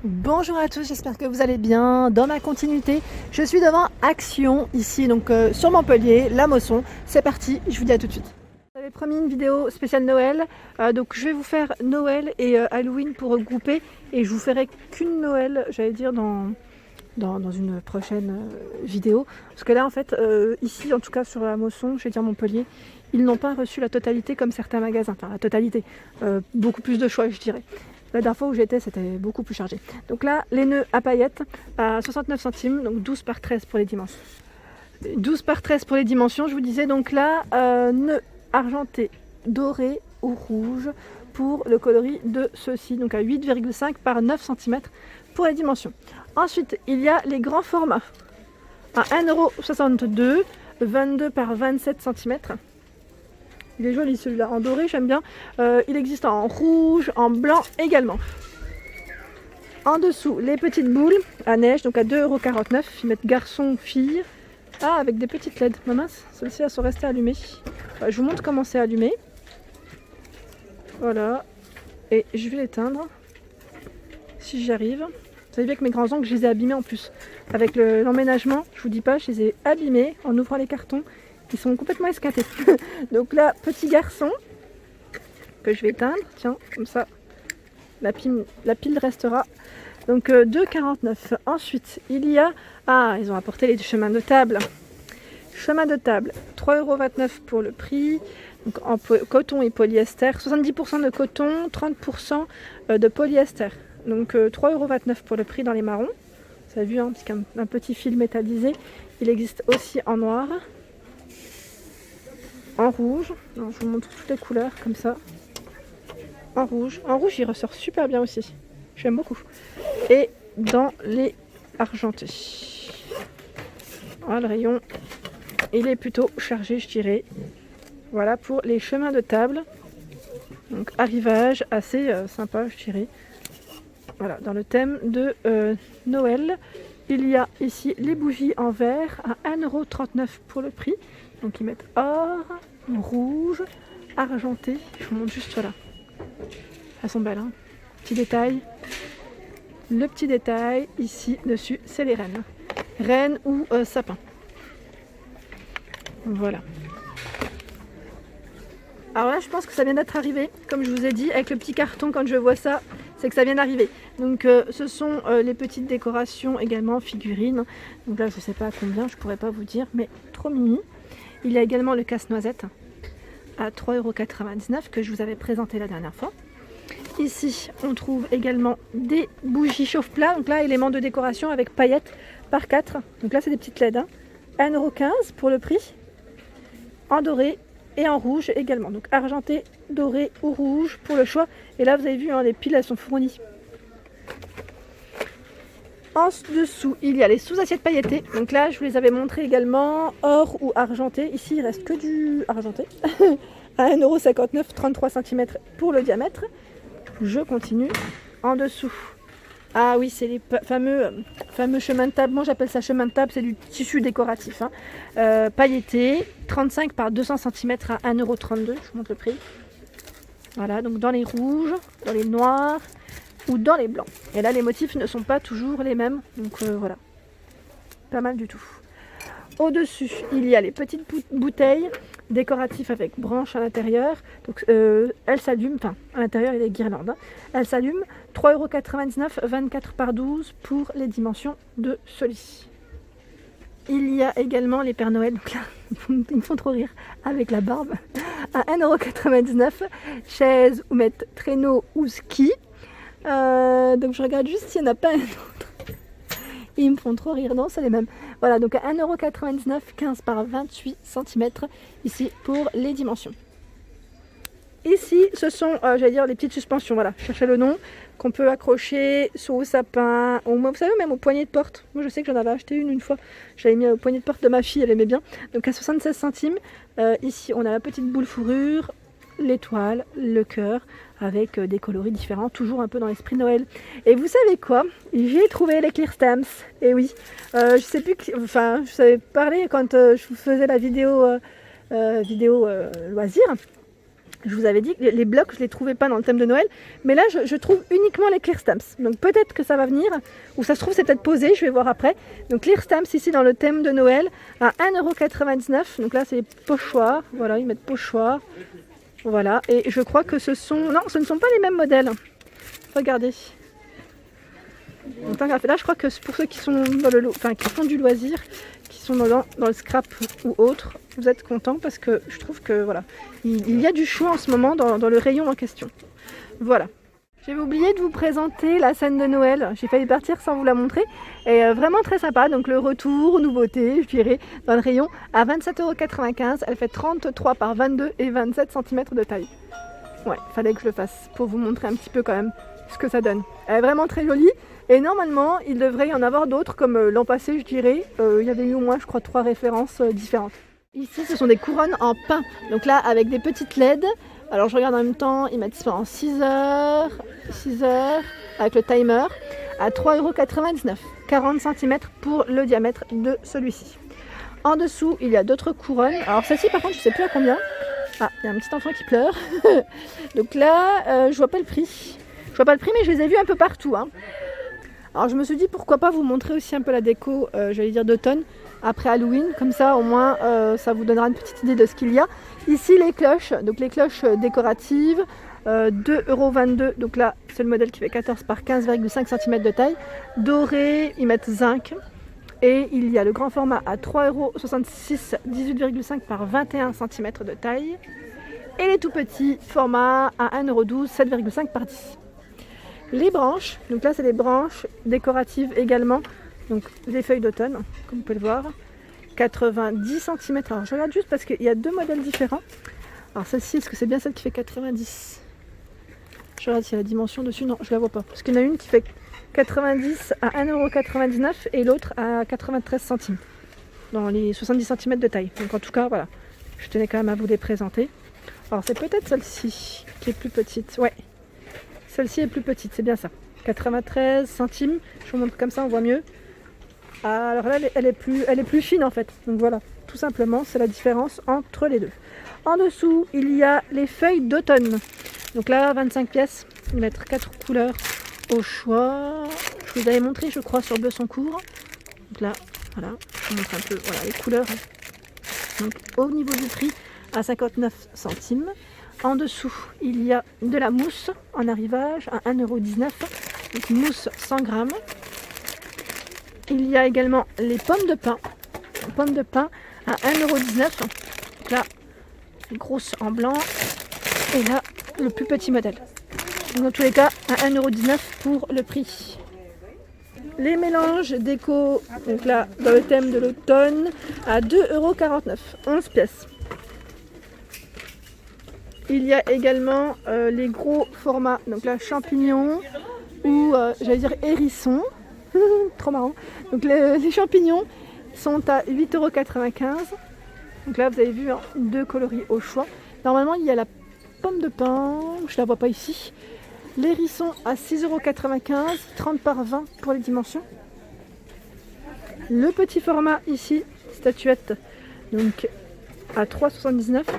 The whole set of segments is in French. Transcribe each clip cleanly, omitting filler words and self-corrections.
Bonjour à tous, j'espère que vous allez bien. Dans ma continuité, je suis devant Action, ici donc sur Montpellier, la Mosson. C'est parti, je vous dis à tout de suite. J'avais promis une vidéo spéciale Noël, donc je vais vous faire Noël et Halloween pour regrouper. Et je vous ferai qu'une Noël, j'allais dire, dans une prochaine vidéo. Parce que là, en fait, ici, en tout cas sur la Mosson, je vais dire Montpellier, ils n'ont pas reçu la totalité comme certains magasins. Enfin, la totalité, beaucoup plus de choix, je dirais. La dernière fois où j'étais, c'était beaucoup plus chargé. Donc là, les nœuds à paillettes à 69 centimes, donc 12 par 13 pour les dimensions. 12 par 13 pour les dimensions, je vous disais. Donc là, nœuds argentés, dorés ou rouges pour le coloris de ceux-ci. Donc à 8,5 par 9 cm pour les dimensions. Ensuite, il y a les grands formats à 1,62 €, 22 par 27 cm. Il est joli celui-là, en doré, j'aime bien. Il existe en rouge, en blanc également. En dessous, les petites boules à neige, donc à 2,49 €. Ils mettent garçon, fille. Ah, avec des petites LED. Ma mince, celles-ci elles sont restées allumées. Je vous montre comment c'est allumé. Voilà. Et je vais l'éteindre. Si j'y arrive. Vous savez bien que mes grands ongles, je les ai abîmés en plus. Avec l'emménagement, je vous dis pas, je les ai abîmés en ouvrant les cartons. Ils sont complètement esquintés. Donc là, petit garçon que je vais éteindre. Tiens, comme ça, la pile restera. Donc 2,49 €. Ensuite, il y a... Ah, ils ont apporté les chemins de table. Chemin de table, 3,29 € pour le prix. Donc en coton et polyester. 70% de coton, 30% de polyester. Donc 3,29 € pour le prix dans les marrons. Vous avez vu, hein, parce qu'un petit fil métallisé. Il existe aussi en noir. En rouge, alors, je vous montre toutes les couleurs comme ça. En rouge, il ressort super bien aussi. J'aime beaucoup. Et dans les argentés. Voilà, le rayon, il est plutôt chargé, je dirais. Voilà pour les chemins de table. Donc arrivage assez sympa, je dirais. Voilà, dans le thème de Noël, il y a ici les bougies en verre à 1,39 € pour le prix. Donc ils mettent or, rouge, argenté. Je vous montre juste là. Elles sont belles, hein. Petit détail. Le petit détail ici dessus, c'est les rennes. Rennes ou sapin. Voilà. Alors là, je pense que ça vient d'être arrivé. Comme je vous ai dit, avec le petit carton, quand je vois ça, c'est que ça vient d'arriver. Donc ce sont les petites décorations également, figurines. Donc là, je ne sais pas à combien, je ne pourrais pas vous dire, mais trop mimi. Il y a également le casse-noisette à 3,99 € que je vous avais présenté la dernière fois. Ici, on trouve également des bougies chauffe-plat. Donc là, éléments de décoration avec paillettes par 4. Donc là, c'est des petites LED. 1,15 € pour le prix. En doré et en rouge également. Donc argenté, doré ou rouge pour le choix. Et là, vous avez vu, hein, les piles, elles sont fournies. En dessous, il y a les sous-assiettes pailletées. Donc là, je vous les avais montré également, or ou argenté. Ici, il reste que du argenté. À 1,59 €, 33 cm pour le diamètre. Je continue. En dessous. Ah oui, c'est les fameux chemins de table. Moi, j'appelle ça chemin de table. C'est du tissu décoratif. Hein. Pailleté, 35 par 200 cm à 1,32 €. Je vous montre le prix. Voilà, donc dans les rouges, dans les noirs ou dans les blancs. Et là, les motifs ne sont pas toujours les mêmes. Donc voilà, pas mal du tout. Au-dessus, il y a les petites bouteilles décoratives avec branches à l'intérieur. Donc elles s'allument, enfin à l'intérieur il y a des guirlandes. Hein. Elles s'allument, 3,99 €, 24 par 12 pour les dimensions de ce-ci. Il y a également les Pères Noël, donc là, ils me font trop rire, avec la barbe, à 1,99 €, chaise ou mettre traîneau ou ski. Donc je regarde juste s'il n'y en a pas un autre. Ils me font trop rire, non, c'est les mêmes. Voilà, donc à 1,99 €, 15 par 28 cm, ici pour les dimensions. Ici, ce sont, j'allais dire, les petites suspensions, voilà, je cherchais le nom, qu'on peut accrocher sur le sapin, ou vous savez, même au poignet de porte. Moi, je sais que j'en avais acheté une fois, j'avais mis au poignet de porte de ma fille, elle aimait bien. Donc à 76 centimes, ici, on a la petite boule fourrure, l'étoile, le cœur, avec des coloris différents, toujours un peu dans l'esprit Noël. Et vous savez quoi? J'ai trouvé les clear stamps. Et oui, je sais plus, enfin, je savais parler quand je vous faisais la vidéo loisir. Je vous avais dit que les blocs, je ne les trouvais pas dans le thème de Noël. Mais là, je trouve uniquement les clear stamps. Donc peut-être que ça va venir. Ou ça se trouve, c'est peut-être posé. Je vais voir après. Donc clear stamps ici dans le thème de Noël à 1,99 €. Donc là, c'est les pochoirs. Voilà, ils mettent pochoirs. Voilà. Et je crois que ce sont... Non, ce ne sont pas les mêmes modèles. Regardez. Donc, là, je crois que pour ceux qui sont dans le qui font du loisir, qui sont dans le scrap ou autre, vous êtes contents parce que je trouve que voilà, il y a du choix en ce moment dans le rayon en question. Voilà. J'avais oublié de vous présenter la scène de Noël. J'ai failli partir sans vous la montrer. Et vraiment très sympa. Donc le retour, nouveauté, je dirais, dans le rayon à 27,95 €. Elle fait 33 par 22 et 27 cm de taille. Ouais, fallait que je le fasse pour vous montrer un petit peu quand même ce que ça donne. Elle est vraiment très jolie. Et normalement, il devrait y en avoir d'autres, comme l'an passé, je dirais. Il y avait eu au moins, je crois, 3 références différentes. Ici, ce sont des couronnes en pin. Donc là, avec des petites LED. Alors, je regarde en même temps, ils mettent ça en 6 heures, avec le timer, à 3,99 €. 40 cm pour le diamètre de celui-ci. En dessous, il y a d'autres couronnes. Alors, celle-ci, par contre, je ne sais plus à combien. Ah, il y a un petit enfant qui pleure. Donc là, je vois pas le prix. Je vois pas le prix, mais je les ai vus un peu partout, hein. Alors je me suis dit pourquoi pas vous montrer aussi un peu la déco, j'allais dire d'automne, après Halloween, comme ça au moins ça vous donnera une petite idée de ce qu'il y a. Ici les cloches, donc les cloches décoratives, 2,22 €, donc là c'est le modèle qui fait 14 par 15,5 cm de taille, doré, ils mettent zinc, et il y a le grand format à 3,66 €, 18,5 par 21 cm de taille, et les tout petits formats à 1,12 €, 7,5 par 10. Les branches, donc là c'est des branches décoratives également, donc des feuilles d'automne, comme vous pouvez le voir, 90 cm. Alors je regarde juste parce qu'il y a 2 modèles différents. Alors celle-ci, est-ce que c'est bien celle qui fait 90? Je regarde s'il y a la dimension dessus, non je la vois pas, parce qu'il y en a une qui fait 90 à 1,99 € et l'autre à 93 centimes, dans les 70 cm de taille. Donc en tout cas voilà, je tenais quand même à vous les présenter. Alors c'est peut-être celle-ci qui est plus petite, ouais. Celle-ci est plus petite, c'est bien ça. 93 centimes, je vous montre comme ça, on voit mieux. Alors là, elle est plus fine en fait. Donc voilà, tout simplement, c'est la différence entre les deux. En dessous, il y a les feuilles d'automne. Donc là, 25 pièces, ils mettent 4 couleurs au choix. Je vous avais montré, je crois, sur Bessancourt. Donc là, voilà, je vous montre un peu voilà, les couleurs. Donc au niveau du prix, à 59 centimes. En dessous, il y a de la mousse en arrivage à 1,19 €, donc mousse 100 g. Il y a également les pommes de pin à 1,19 €. Donc là, les grosses en blanc. Et là, le plus petit modèle. Donc dans tous les cas, à 1,19 € pour le prix. Les mélanges déco, donc là, dans le thème de l'automne, à 2,49 €, 11 pièces. Il y a également les gros formats, donc là champignons ou j'allais dire hérissons, trop marrant. Donc les champignons sont à 8,95 €. Donc là vous avez vu, hein, 2 coloris au choix. Normalement il y a la pomme de pin, je la vois pas ici. L'hérisson à 6,95 €, 30 par 20 pour les dimensions. Le petit format ici, statuette, donc à 3,79 €.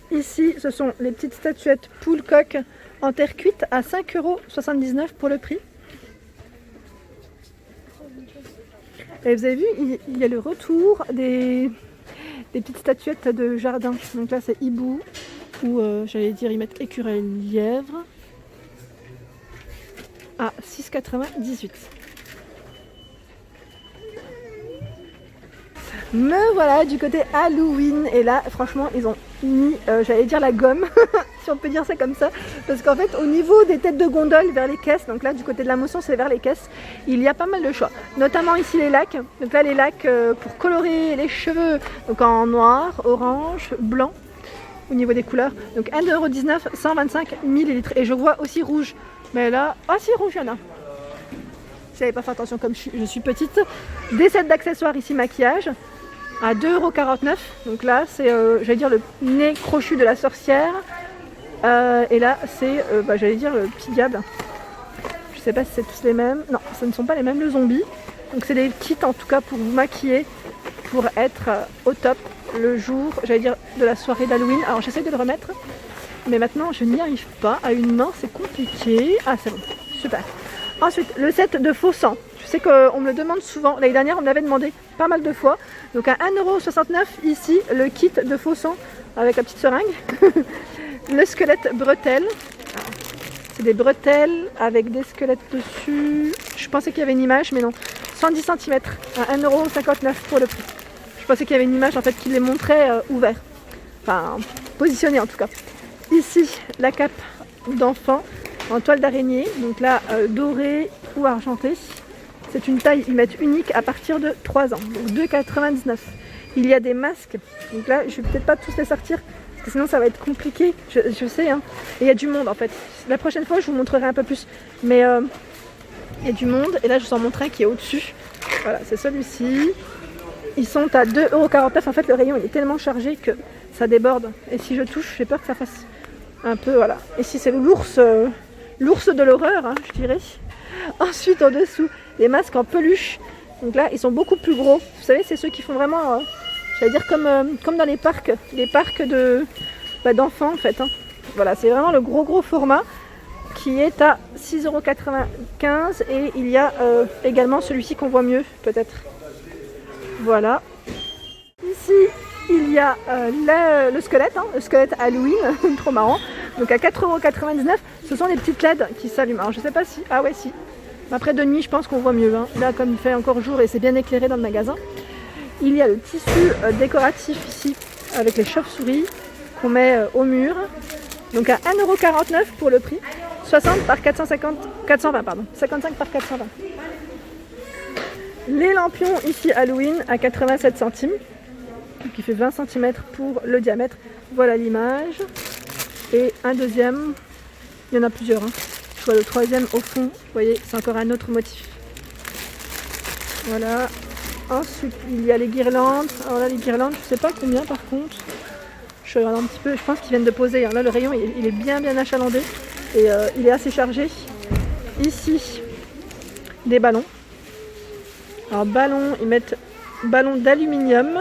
Ici, ce sont les petites statuettes poule coque en terre cuite à 5,79 € pour le prix. Et vous avez vu, il y a le retour des petites statuettes de jardin. Donc là, c'est hibou, ou j'allais dire, ils mettent écureuil lièvre à 6,98 €. Me voilà du côté Halloween, et là franchement ils ont mis, j'allais dire la gomme, si on peut dire ça comme ça, parce qu'en fait au niveau des têtes de gondole vers les caisses, donc là du côté de la motion c'est vers les caisses, il y a pas mal de choix, notamment ici les lacs. Donc là les lacs pour colorer les cheveux, donc en noir, orange, blanc au niveau des couleurs, donc 1,19 €, 125 ml. Et je vois aussi rouge, mais là, ah si, rouge il y en a. J'avais pas fait attention comme je suis petite. Des sets d'accessoires ici maquillage à 2,49 €. Donc là c'est j'allais dire le nez crochu de la sorcière, et là c'est j'allais dire le petit diable. Je sais pas si c'est tous les mêmes. Non, ce ne sont pas les mêmes, le zombie. Donc c'est des kits en tout cas pour vous maquiller, pour être au top. le jour, j'allais dire de la soirée d'Halloween. Alors j'essaie de le remettre, mais maintenant je n'y arrive pas. À une main c'est compliqué. Ah c'est bon, super. Ensuite le set de faux sang. Je sais qu'on me le demande souvent. L'année dernière on me l'avait demandé pas mal de fois. Donc à 1,69€ ici le kit de faux sang avec la petite seringue. Le squelette bretelle. C'est des bretelles avec des squelettes dessus. Je pensais qu'il y avait une image, mais non. 110 cm à 1,59€ pour le prix. Je pensais qu'il y avait une image en fait qui les montrait ouverts. Enfin, positionnés en tout cas. Ici, la cape d'enfant en toile d'araignée. Donc là, dorée ou argentée. C'est une taille, ils mettent unique à partir de 3 ans. Donc 2,99€. Il y a des masques. Donc là, je vais peut-être pas tous les sortir. Sinon ça va être compliqué, je sais hein. Et il y a du monde en fait. La prochaine fois je vous montrerai un peu plus. Mais il y a du monde et là je vous en montre un qui est au-dessus. Voilà, c'est celui-ci. Ils sont à 2,49€. En fait le rayon il est tellement chargé que ça déborde. Et si je touche, j'ai peur que ça fasse un peu, voilà. Ici c'est l'ours de l'horreur, hein, je dirais. Ensuite en dessous, les masques en peluche. Donc là ils sont beaucoup plus gros. Vous savez, c'est ceux qui font vraiment... j'allais dire comme dans les parcs d'enfants en fait. Hein. Voilà, c'est vraiment le gros format qui est à 6,95€ et il y a également celui-ci qu'on voit mieux peut-être. Voilà. Ici il y a le squelette, hein, le squelette Halloween, trop marrant. Donc à 4,99€, ce sont les petites LED qui s'allument. Alors je sais pas si... Ah ouais si. Après de nuit je pense qu'on voit mieux. Hein. Là comme il fait encore jour et c'est bien éclairé dans le magasin. Il y a le tissu décoratif ici avec les chauves-souris qu'on met au mur. Donc à 1,49€ pour le prix. 60 par 420 pardon. 55 par 420. Les lampions ici Halloween à 87 centimes. Qui fait 20 cm pour le diamètre. Voilà l'image. Et un deuxième. Il y en a plusieurs. Hein. Je vois le troisième au fond. Vous voyez, c'est encore un autre motif. Voilà. Ensuite, il y a les guirlandes. Alors là, les guirlandes, je ne sais pas combien par contre. Je regarde un petit peu. Je pense qu'ils viennent de poser. Là, le rayon, il est bien achalandé. Et il est assez chargé. Ici, des ballons. Alors, ballons, ils mettent ballon d'aluminium.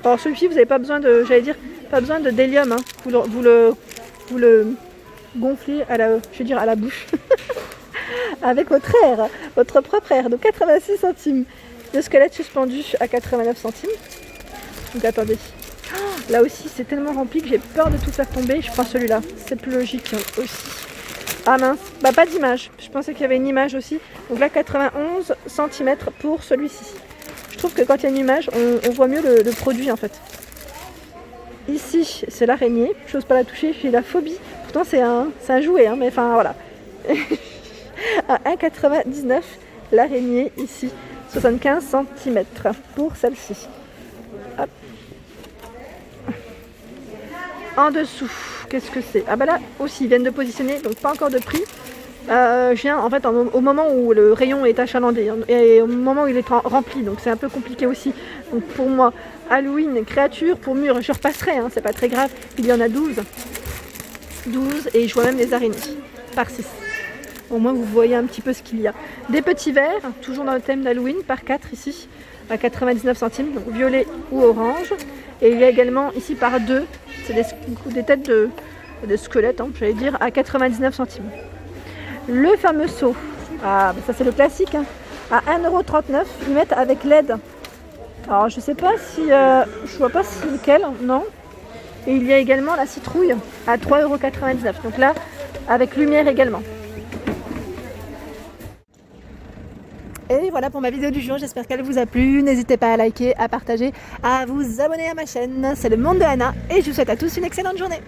Alors, celui-ci, vous n'avez pas besoin de, j'allais dire, pas besoin de d'hélium. Hein. Vous le gonflez à la bouche. Avec votre air, votre propre air. Donc, 86 centimes. Le squelette suspendu à 89 centimes. Donc attendez. Oh, là aussi c'est tellement rempli que j'ai peur de tout faire tomber. Je prends celui-là. C'est plus logique aussi. Ah mince. Bah pas d'image. Je pensais qu'il y avait une image aussi. Donc là 91 cm pour celui-ci. Je trouve que quand il y a une image, on voit mieux le produit en fait. Ici c'est l'araignée. Je n'ose pas la toucher. J'ai la phobie. Pourtant c'est un jouet. Hein, mais enfin voilà. À 1,99 l'araignée ici. 75 cm pour celle-ci. En dessous, qu'est-ce que c'est? Ah bah là aussi, ils viennent de positionner, donc pas encore de prix. Je viens en fait au moment où le rayon est achalandé et au moment où il est rempli, donc c'est un peu compliqué aussi. Donc pour moi, Halloween, créature pour mur, je repasserai, hein, c'est pas très grave. Il y en a 12. 12 et je vois même les araignées par 6. Au moins vous voyez un petit peu ce qu'il y a. Des petits verres, toujours dans le thème d'Halloween, par 4 ici, à 99 centimes, donc violet ou orange. Et il y a également ici par 2, c'est des têtes de squelettes, hein, j'allais dire, à 99 centimes. Le fameux seau, ah, ça c'est le classique, hein, à 1,39€, ils mettent avec LED. Alors je sais pas si, je vois pas si lequel, non. Et il y a également la citrouille à 3,99€, donc là, avec lumière également. Et voilà pour ma vidéo du jour, j'espère qu'elle vous a plu. N'hésitez pas à liker, à partager, à vous abonner à ma chaîne. C'est le monde de Anna et je vous souhaite à tous une excellente journée.